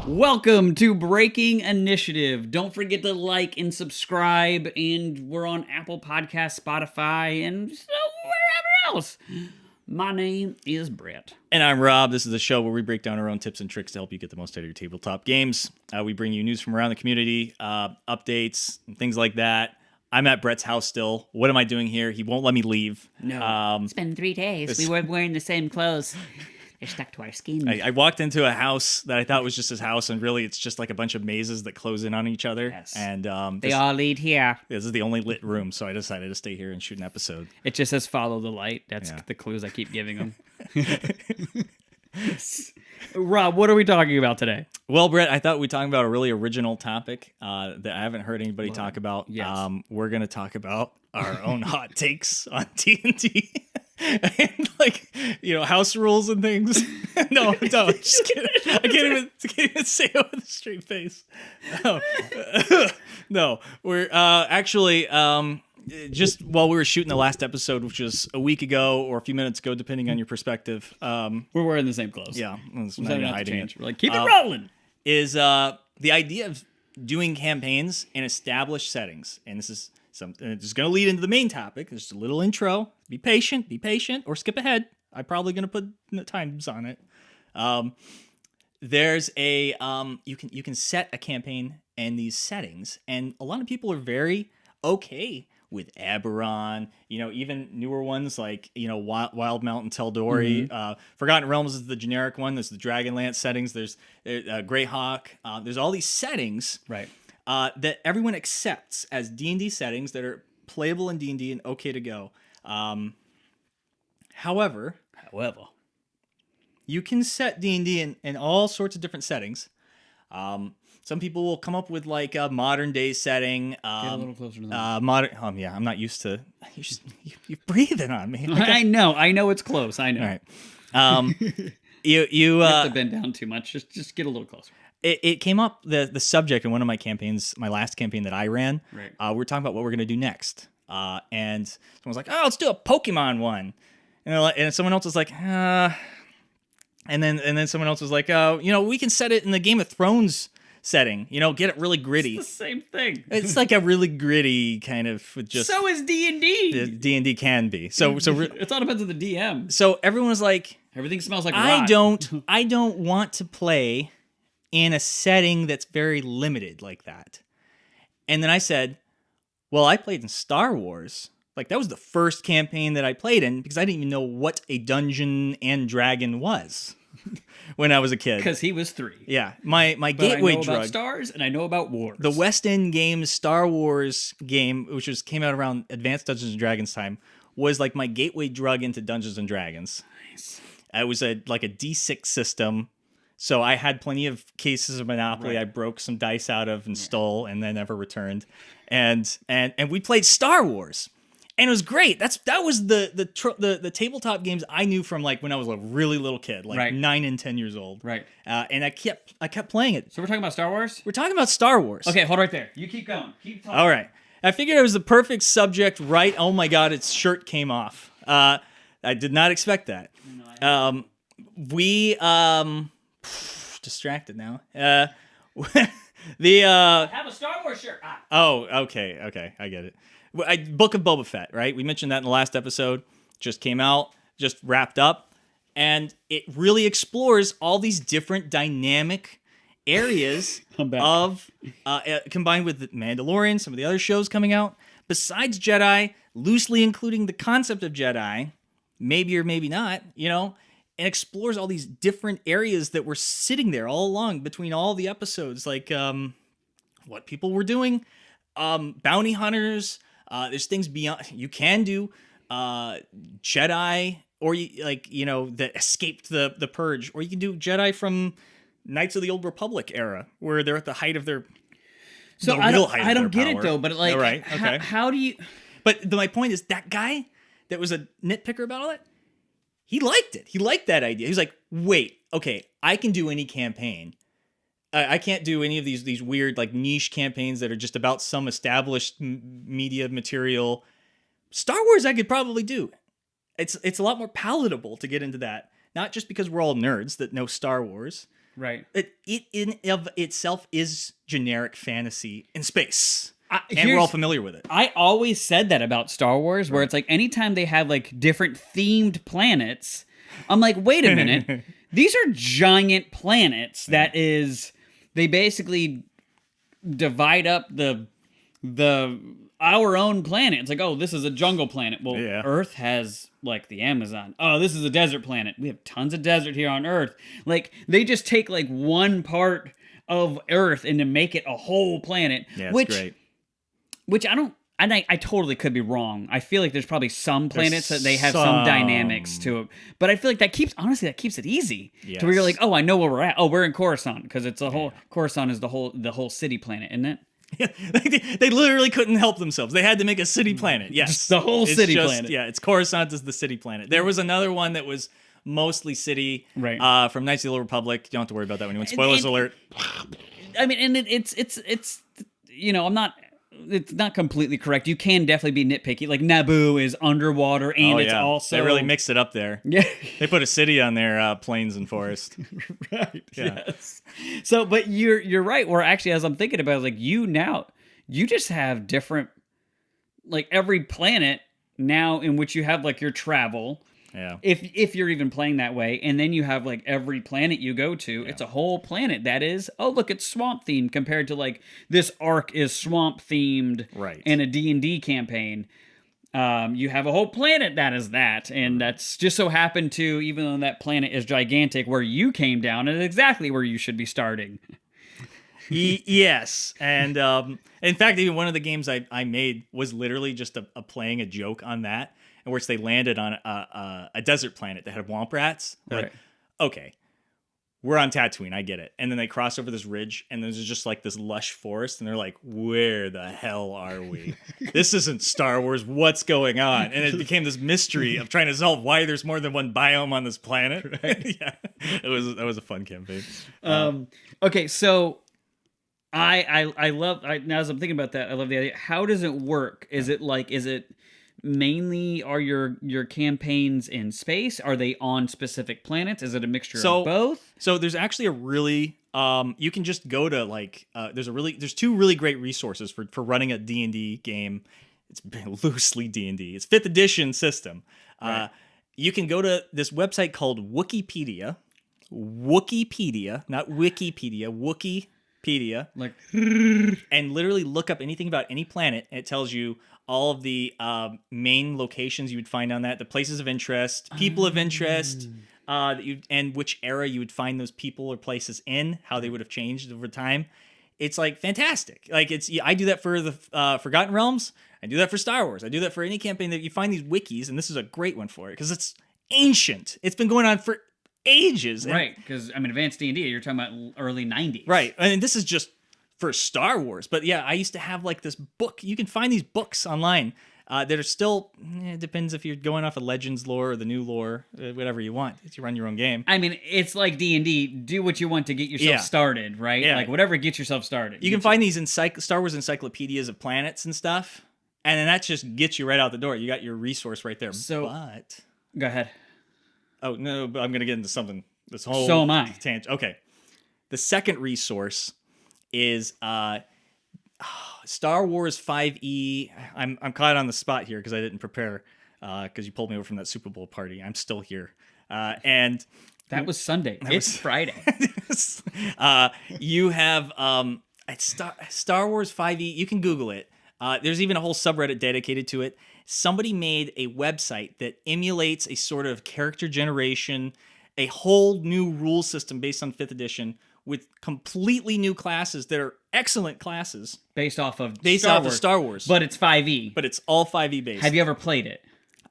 Welcome to Breaking Initiative. Don't forget to like and subscribe, and we're on Apple Podcasts, Spotify, and wherever else. My name is Brett. And I'm Rob. This is the show where we break down our own tips and tricks to help you get the most out of your tabletop games. We bring you news from around the community, updates, and things like that. I'm at Brett's house still. What am I doing here? He won't let me leave. No. It's been 3 days. We were wearing the same clothes. They're stuck to our skin. I walked into a house that I thought was just his house, and really it's just like a bunch of mazes that close in on each other. Yes. And they all lead here. This is the only lit room, so I decided to stay here and shoot an episode. It just says follow the light. That's the clues I keep giving them. Rob, what are we talking about today? Well, Brett, I thought we'd talk about a really original topic that I haven't heard anybody talk about. Yes. We're going to talk about our own hot takes on D&D. And house rules and things. No, just kidding. I can't even say it with a straight face. No, we're actually just while we were shooting the last episode, which was a week ago or a few minutes ago, depending on your perspective. We're wearing the same clothes. Yeah, it's not not even hiding it. We're like, keep it rolling. Is the idea of doing campaigns in established settings, and this is something that's going to lead into the main topic. There's a little intro. Be patient, or skip ahead. I'm probably going to put times on it. There's a you can set a campaign in these settings, and a lot of people are very okay with Eberron, even newer ones like, Wild Mountain Teldori. Forgotten Realms is the generic one. There's the Dragonlance settings. There's Greyhawk. There's all these settings Right. that everyone accepts as D&D settings that are playable in D&D and okay to go. However, you can set D&D in all sorts of different settings. Some people will come up with like a modern day setting. Get a little closer to the modern. Yeah, I'm not used to. You're breathing on me. I know it's close. I know. All right. You have to bend down too much. Just get a little closer. It came up the subject in one of my campaigns, my last campaign that I ran. Right. We were talking about what we're gonna do next. And someone was like, "Oh, let's do a Pokemon one," and someone else was like, and then someone else was like, "Oh, we can set it in the Game of Thrones setting. Get it really gritty." It's the same thing. It's like a really gritty kind of just. So is D&D. D&D can be. So it all depends on the DM. So everyone was like, Everything smells like I rot. I don't want to play in a setting that's very limited like that. And then I said, well, I played in Star Wars. Like, that was the first campaign that I played in because I didn't even know what a Dungeon and Dragon was when I was a kid. Because he was 3. Yeah. My But gateway I know drug. about stars and I know about wars. The West End Games Star Wars game, which came out around Advanced Dungeons and Dragons time, was like my gateway drug into Dungeons and Dragons. Nice. It was like a D6 system. So I had plenty of cases of Monopoly. Right. I broke some dice out of and stole and then never returned. And we played Star Wars. And it was great. That was the tabletop games I knew from like when I was a really little kid, like Right. 9 and 10 years old. Right. And I kept playing it. So we're talking about Star Wars? We're talking about Star Wars. Okay, hold right there. You keep going. Keep talking. All right. I figured it was the perfect subject, right? Oh my God, its shirt came off. I did not expect that. We distracted now. I have a Star Wars shirt. Oh, okay, I get it. Book of Boba Fett, right? We mentioned that in the last episode. Just came out, just wrapped up, and it really explores all these different dynamic areas of combined with the Mandalorian, some of the other shows coming out. Besides Jedi, loosely including the concept of Jedi, maybe or maybe not, and explores all these different areas that were sitting there all along between all the episodes, like what people were doing, bounty hunters. There's things beyond. You can do Jedi, or that escaped the purge, or you can do Jedi from Knights of the Old Republic era, where they're at the height of their. So I don't get it though, but like, all right, okay. How do you? But my point is that guy that was a nitpicker about all that. He liked it. He liked that idea. He was like, wait, okay, I can do any campaign. I can't do any of these weird like niche campaigns that are just about some established media material. Star Wars I could probably do. It's a lot more palatable to get into that. Not just because we're all nerds that know Star Wars, Right. It in of itself is generic fantasy in space. And we're Here's- all familiar with it. I always said that about Star Wars, where it's like anytime they have like different themed planets, I'm like, wait a minute, these are giant planets. That is, they basically divide up our own planet. It's like, oh, this is a jungle planet. Well, Yeah. Earth has like the Amazon. Oh, this is a desert planet. We have tons of desert here on Earth. Like they just take like one part of Earth and to make it a whole planet. Yeah, it's great. Which I don't. I totally could be wrong. I feel like there's probably some planets that they have some dynamics to it, but I feel like that keeps it easy to where you're like, oh, I know where we're at. Oh, we're in Coruscant because it's a whole Coruscant is the whole city planet, isn't it? Yeah, they literally couldn't help themselves. They had to make a city planet. Yes, Just the whole city planet. Yeah, it's Coruscant is the city planet. There was another one that was mostly city. Right. From Knights of the Old Republic. You don't have to worry about that when you win. Spoilers alert. I mean, and it's I'm not. It's not completely correct. You can definitely be nitpicky. Like Naboo is underwater, and it's also they really mixed it up there. Yeah, They put a city on their plains and forest. right. Yeah. Yes. So, but you're right. Where actually, as I'm thinking about it, like you just have different, like every planet now in which you have like your travel. Yeah. If you're even playing that way, and then you have like every planet you go to, it's a whole planet that is, oh look, it's swamp themed compared to like this arc is swamp themed, Right. in a D&D campaign. You have a whole planet that is that, and that's just so happened to, even though that planet is gigantic, where you came down is exactly where you should be starting. Yes, and in fact, even one of the games I made was literally just a playing a joke on that, in which they landed on a desert planet that had womp rats. They're like, okay, we're on Tatooine, I get it. And then they cross over this ridge, and there's just like this lush forest, and they're like, where the hell are we? This isn't Star Wars. What's going on? And it became this mystery of trying to solve why there's more than one biome on this planet. Yeah, that was a fun campaign. Okay, so I love now as I'm thinking about that, I love the idea. How does it work? Is it mainly are your campaigns in space? Are they on specific planets? Is it a mixture of both? So there's actually a really you can just go to like there's two really great resources for running a D&D game. It's loosely D&D. It's 5th edition system. Right. You can go to this website called Wookiepedia. Wookiepedia, not Wikipedia. Wookiepedia. Like, and literally look up anything about any planet, and it tells you all of the main locations you would find on that, the places of interest, people of interest, and which era you would find those people or places in, how they would have changed over time. It's like fantastic. Like I do that for the Forgotten Realms. I do that for Star Wars. I do that for any campaign that you find these wikis, and this is a great one for it because it's ancient. It's been going on for ages. right, because I mean, advanced D&D, you're talking about early 90s. Right, and this is just for Star Wars. But yeah, I used to have like this book. You can find these books online that are still, it depends if you're going off of Legends lore or the new lore, whatever you want. You run your own game. I mean, it's like D&D. Do what you want to get yourself started, right? Yeah. Like whatever gets yourself started. You can find these Star Wars encyclopedias of planets and stuff, and then that just gets you right out the door. You got your resource right there. So, but go ahead. Oh no, but I'm gonna get into something. This whole So am I. Tangent. Okay, the second resource is Star Wars 5e. I'm caught on the spot here because I didn't prepare because you pulled me over from that Super Bowl party. I'm still here, and that was Sunday. It's Friday. You have Star Wars 5e. You can Google it. There's even a whole subreddit dedicated to it. Somebody made a website that emulates a sort of character generation, a whole new rule system based on 5th edition with completely new classes that are excellent classes. Based off of Star Wars. But it's 5e. But it's all 5e based. Have you ever played it?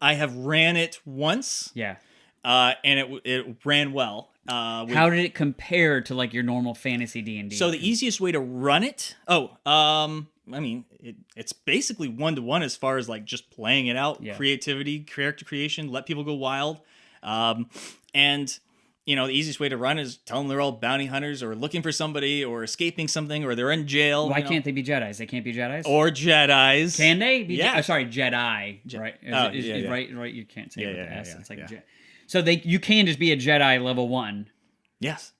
I have ran it once. Yeah. And it ran well. How did it compare to like your normal fantasy D&D? So the easiest way to run it... I mean, it's basically 1-to-1 as far as like just playing it out, creativity, character creation, let people go wild. And, you know, the easiest way to run is tell them they're all bounty hunters or looking for somebody or escaping something or they're in jail. Why can't they be Jedis? They can't be Jedis? Or Jedis. Can they be? Yeah. Sorry, Jedi. Right? Yeah. Right. You can't say it with the S. It's like yeah. So you can just be a Jedi level 1. Yes.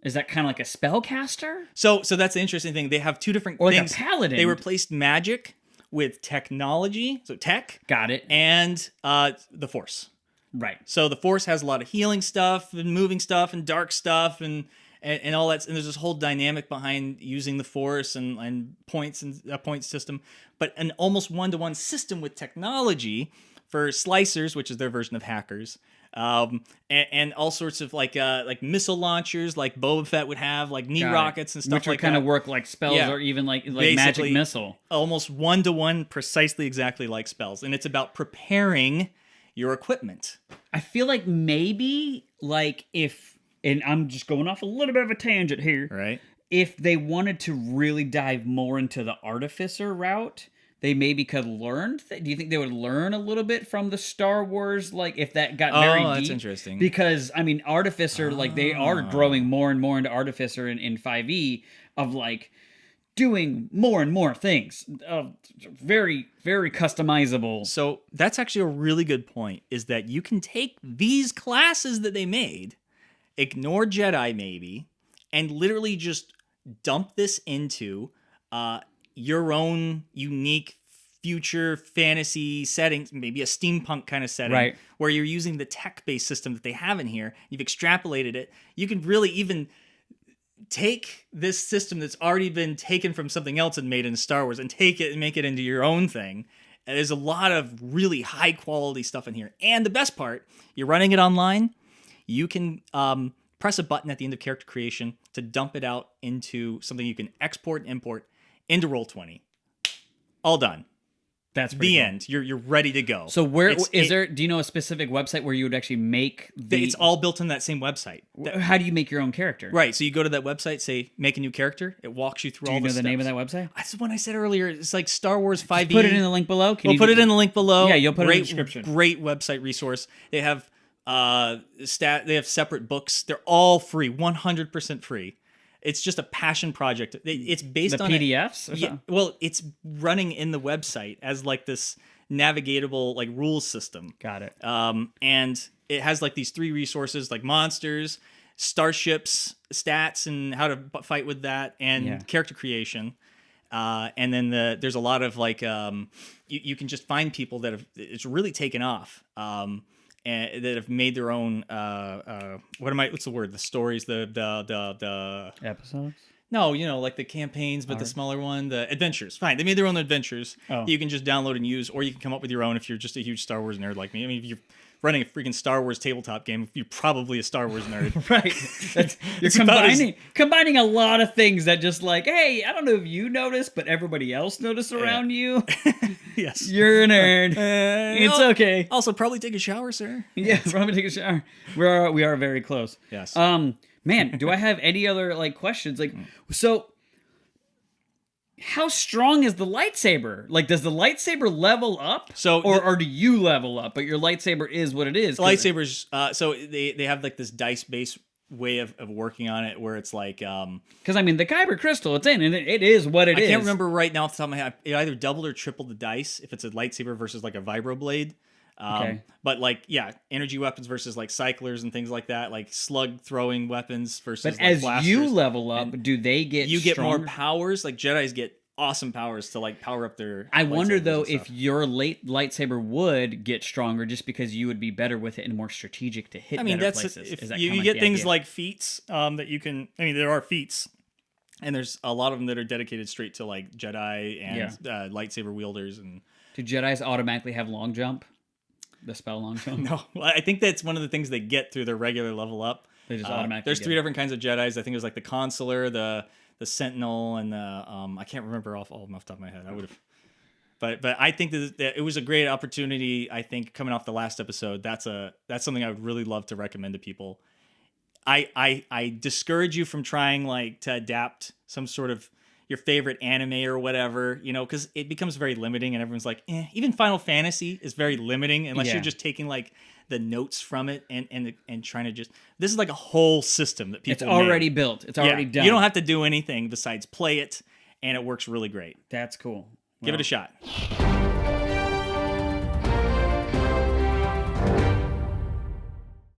Is that kind of like a spellcaster? So that's the interesting thing. They have two different Or like things. a paladin? They replaced magic with technology, so tech. Got it. And the Force. Right. So the Force has a lot of healing stuff and moving stuff and dark stuff and all that. And there's this whole dynamic behind using the Force and points and a point system, but an almost one-to-one system with technology for slicers, which is their version of hackers. And all sorts of like missile launchers, like Boba Fett would have, like knee rockets and stuff, which would kind of work like spells, or even like magic missile. Almost one-to-one, precisely exactly like spells. And it's about preparing your equipment. I feel like maybe like if, and I'm just going off a little bit of a tangent here, Right. If they wanted to really dive more into the artificer route, they maybe could learn. Do you think they would learn a little bit from the Star Wars? Like if that got very deep? That's interesting. Because I mean, artificer, like they are growing more and more into artificer in 5e of like doing more and more things. Very, very customizable. So that's actually a really good point, is that you can take these classes that they made, ignore Jedi maybe, and literally just dump this into your own unique future fantasy settings, maybe a steampunk kind of setting, right, where you're using the tech-based system that they have in here. You've extrapolated it. You can really even take this system that's already been taken from something else and made in Star Wars and take it and make it into your own thing. And there's a lot of really high quality stuff in here. And the best part, you're running it online. You can press a button at the end of character creation to dump it out into something you can export and import into Roll20. All done. That's the cool. end. You're ready to go. So there? Do you know a specific website where you would actually make the? It's all built on that same website. How do you make your own character? Right. So you go to that website, say make a new character. It walks you through all the steps. Do you know the name of that website? That's the one I said earlier. It's like Star Wars 5e. Put it in the link below. We'll put it in the link below. Yeah, you'll put it in the description. Great website resource. They have They have separate books. They're all free, 100% free. It's just a passion project. It's based on PDFs. Yeah. Well, it's running in the website as like this navigatable like rules system. Got it. And it has like these 3 resources like monsters, starships, stats, and how to fight with that, and character creation. And then there's a lot of like you can just find people that have it's really taken off. And that have made their own what's the word? The stories, the episodes? No, like the campaigns, but the smaller one, the adventures. Fine, they made their own adventures. You can just download and use, or you can come up with your own if you're just a huge Star Wars nerd like me. I mean, if you're running a freaking Star Wars tabletop game, you're probably a Star Wars nerd. Right. You're combining a lot of things that just like, hey, I don't know if you noticed, but everybody else noticed around you. Yes. You're a nerd. It's okay. Also, probably take a shower, sir. Yeah, probably take a shower. We are very close. Yes. Man, do I have any other like questions? Like, so how strong is the lightsaber? Like, does the lightsaber level up? Or do you level up? But your lightsaber is what it is. The lightsabers. So they have like this dice based way of working on it, where it's like because I mean the Kyber crystal, it's in, and it is what it is. I can't remember right now off the top of my head. It either doubled or tripled the dice if it's a lightsaber versus like a vibroblade. Okay. But like, energy weapons versus like cyclers and things like that, like slug throwing weapons versus. But like as blasters. you level up, do they get? You get stronger? more powers. Like Jedis get awesome powers to like power up their. I wonder though if your lightsaber would get stronger just because you would be better with it and more strategic to hit. Better places. If you get things like feats that you can. I mean, there are feats. And there's a lot of them that are dedicated straight to like Jedi and lightsaber wielders. And do Jedis automatically have long jump? The spell long jump? No, I think that's one of the things they get through their regular level up. They just automatically. There's 3 different kinds of Jedis. I think there's like the Consular, the Sentinel, and the I can't remember off the top of my head. I would have, but I think that it was a great opportunity. I think coming off the last episode, that's something I would really love to recommend to people. I discourage you from trying like to adapt some sort of your favorite anime or whatever, because it becomes very limiting, and everyone's like, even Final Fantasy is very limiting unless you're just taking like the notes from it and trying to just. This is like a whole system that people. It's already built. It's already done. You don't have to do anything besides play it, and it works really great. That's cool. Give it a shot.